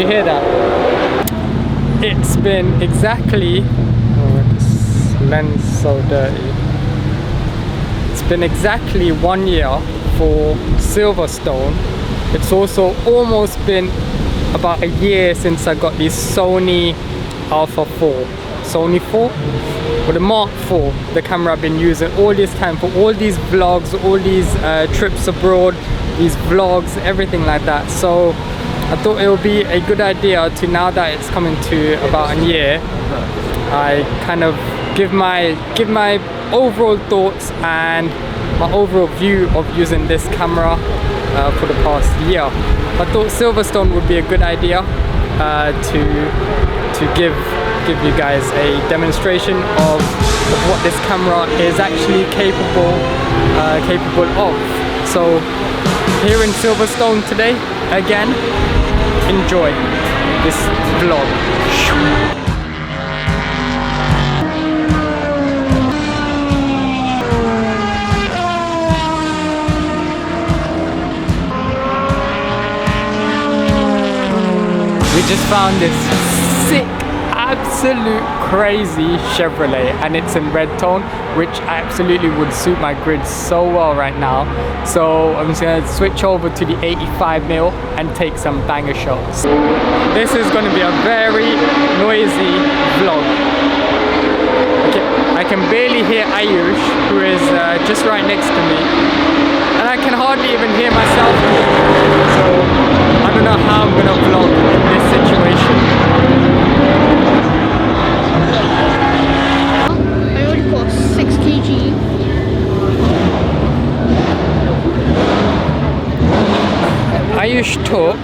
you hear that? It's been exactly, oh, this lens is so dirty. It's been exactly 1 year for SilverStone. It's also almost been about a year since I got the Sony Alpha 4. Sony 4? With the Mark 4, the camera I've been using all this time for all these vlogs, all these trips abroad, these vlogs, everything like that. So I thought it would be a good idea to, now that it's coming to about a year, I kind of give my overall thoughts and my overall view of using this camera for the past year. I thought SilverStone would be a good idea to give you guys a demonstration of what this camera is actually capable of. So here in SilverStone today, again, enjoy this vlog. We just found this sick, absolute crazy Chevrolet, and it's in red tone, which absolutely would suit my grid so well right now. So I'm just gonna switch over to the 85mm and take some banger shots. This is gonna be a very noisy vlog. I can barely hear Ayush, who is just right next to me, and I can hardly even hear myself. So I don't know how I'm gonna vlog in this situation. I already put 6 kg. Ayush took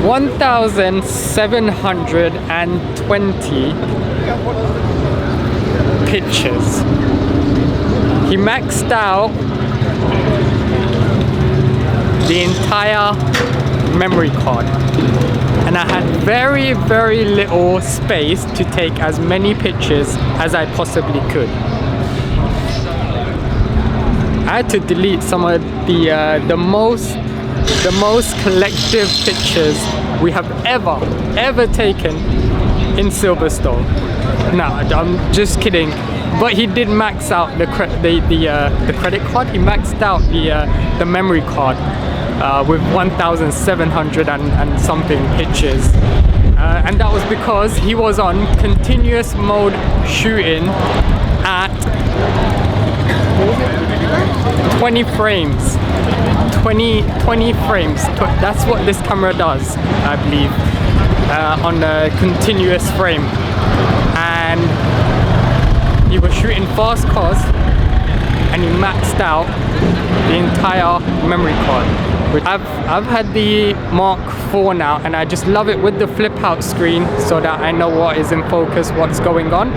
1,720 pictures. He maxed out the entire memory card, and I had very little space to take as many pictures as I possibly could. I had to delete some of the most collective pictures we have ever taken in SilverStone. No, I'm just kidding. But he did max out the credit card. He maxed out the memory card with 1,700 and something pictures, and that was because he was on continuous mode shooting at 20 frames. 20 frames. That's what this camera does, I believe, on a continuous frame. And he was shooting fast cars, and he maxed out the entire memory card. I've had the Mark IV now, and I just love it with the flip out screen so that I know what is in focus, what's going on.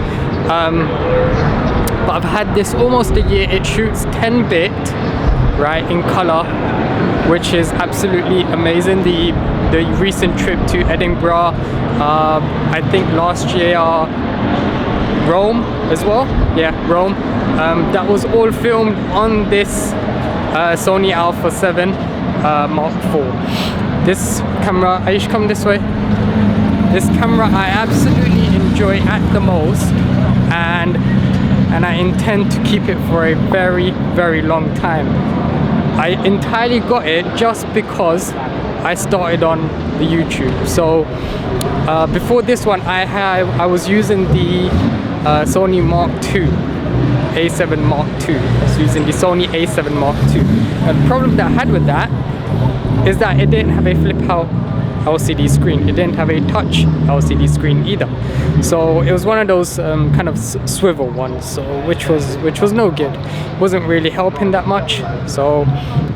But I've had this almost a year. It shoots 10-bit, right, in color, which is absolutely amazing. The recent trip to Edinburgh, I think last year, Rome as well. Yeah, Rome. That was all filmed on this Sony Alpha 7 Mark IV. This camera, I should come this way. This camera I absolutely enjoy at the most, and I intend to keep it for a very long time. I entirely got it just because I started on the YouTube. So before this one, I was using the Sony Mark II, A7 Mark II. I was using the Sony A7 Mark II. And the problem that I had with that is that it didn't have a flip out LCD screen. It didn't have a touch LCD screen either. So it was one of those kind of swivel ones, so which was no good. It wasn't really helping that much. So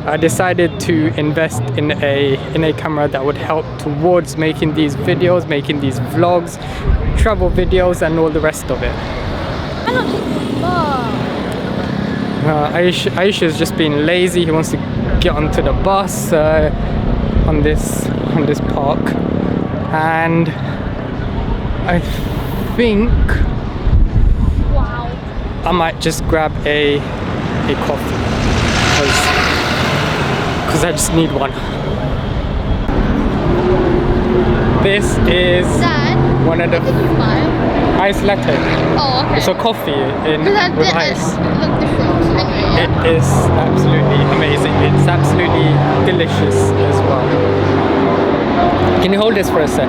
I decided to invest in a camera that would help towards making these videos, making these vlogs, travel videos, and all the rest of it. Aisha is just being lazy. He wants to get onto the bus on this park, and I think I might just grab a coffee because I just need one. This is Dad, one of the what did you buy? ice latte. Oh, okay. It's a coffee with ice. Look different. Anyway, It is absolutely amazing. It's absolutely delicious as well. Can you hold this for a sec?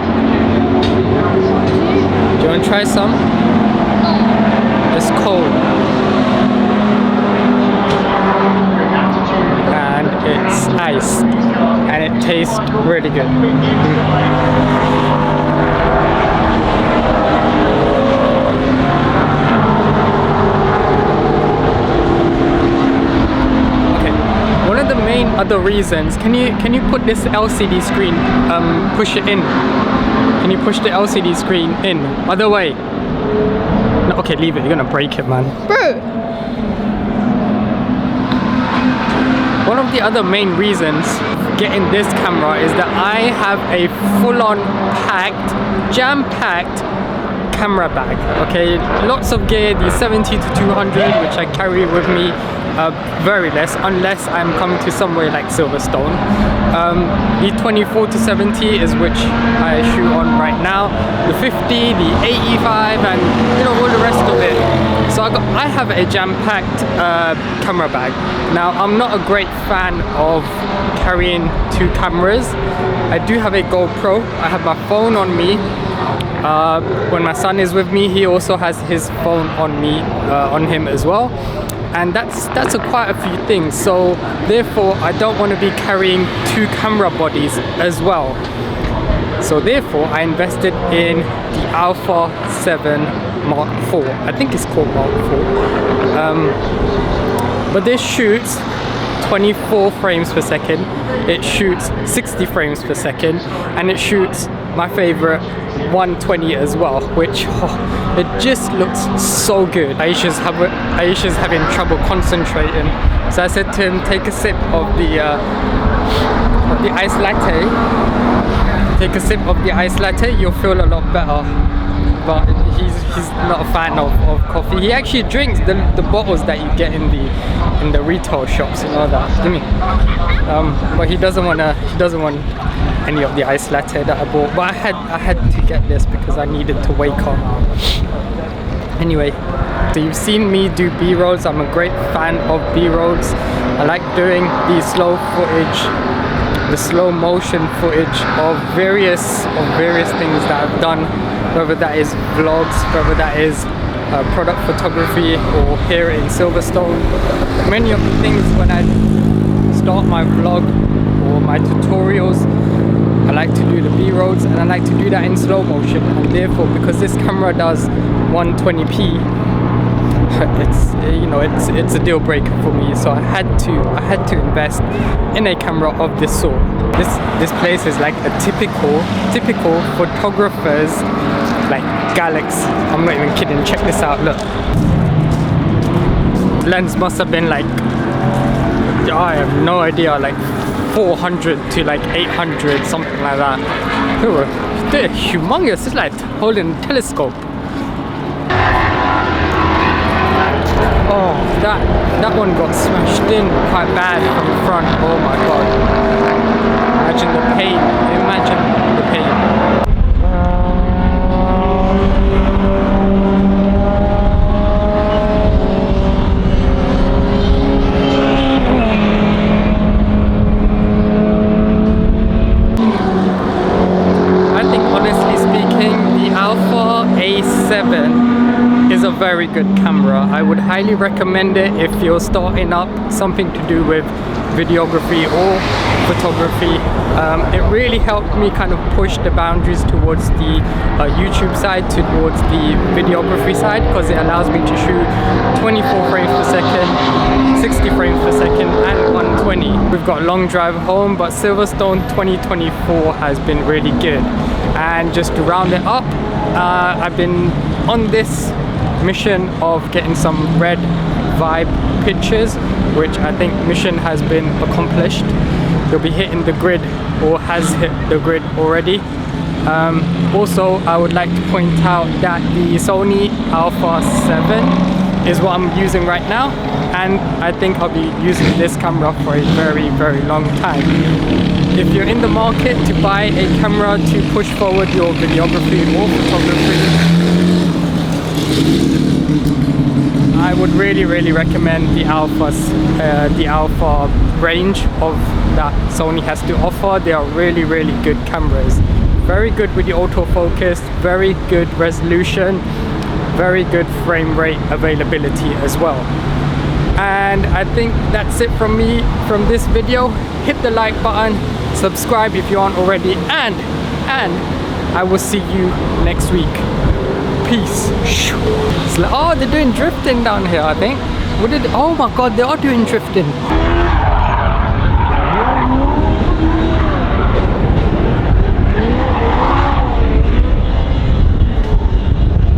Do you want to try some? It's cold. And it's ice. And it tastes really good. One of the main other reasons, can you put this LCD screen, push it in? Can you push the LCD screen in? Other way. No, okay, leave it. You're gonna break it, man. Bro. One of the other main reasons getting this camera is that I have a full-on packed, jam-packed camera bag. Okay, lots of gear, the 70 to 200, which I carry with me. Very less, unless I'm coming to somewhere like SilverStone. The 24 to 70 is which I shoot on right now. The 50, the 85, and you know all the rest of it. So I have a jam-packed camera bag. Now I'm not a great fan of carrying two cameras. I do have a GoPro. I have my phone on me. When my son is with me, he also has his phone on me, on him as well. And that's quite a few things, so therefore I don't want to be carrying two camera bodies as well. So therefore I invested in the Alpha 7 Mark IV. I think it's called Mark IV. But this shoots 24 frames per second, it shoots 60 frames per second, and it shoots my favorite 120 as well, which it just looks so good. Aisha's having trouble concentrating, so I said to him, take a sip of the ice latte. Take a sip of the ice latte, you'll feel a lot better. But he's not a fan of coffee. He actually drinks the bottles that you get in the retail shops and all that. Give me. But he doesn't want any of the ice latte that I bought. But I had to get this because I needed to wake up. Anyway, so you've seen me do B-rolls. I'm a great fan of B-rolls. I like doing the slow footage, the slow motion footage of various things that I've done, whether that is vlogs, whether that is product photography, or here in SilverStone. Many of the things when I start my vlog or my tutorials, I like to do the B-rolls, and I like to do that in slow motion. And therefore, because this camera does 120p, it's a deal breaker for me. So I had to invest in a camera of this sort. This place is like a typical photographer's like galaxy. I'm not even kidding. Check this out. Look, lens must have been like, I have no idea, like 400 to like 800, something like that. They're humongous. It's like holding a telescope. Oh, that one got smashed in quite bad from the front. Oh my god. Imagine the pain. Imagine the pain. I think honestly speaking, the Alpha A7 is a very good camera. I would highly recommend it if you're starting up something to do with videography or photography. It really helped me kind of push the boundaries towards the YouTube side, towards the videography side, because it allows me to shoot 24 frames per second, 60 frames per second, and 120. We've got a long drive home, but SilverStone 2024 has been really good. And just to round it up, I've been on this mission of getting some red vibe pictures, which I think mission has been accomplished. They'll be hitting the grid, or has hit the grid already. Also, I would like to point out that the Sony Alpha 7 is what I'm using right now, and I think I'll be using this camera for a very, very long time. If you're in the market to buy a camera to push forward your videography or photography, I would really, really recommend the Alpha range of that Sony has to offer. They are really, really good cameras. Very good with the autofocus, very good resolution, very good frame rate availability as well. And I think that's it from me from this video. Hit the like button, subscribe if you aren't already, and I will see you next week. Peace. Oh, they're doing drifting down here, I think. Oh my god, they are doing drifting.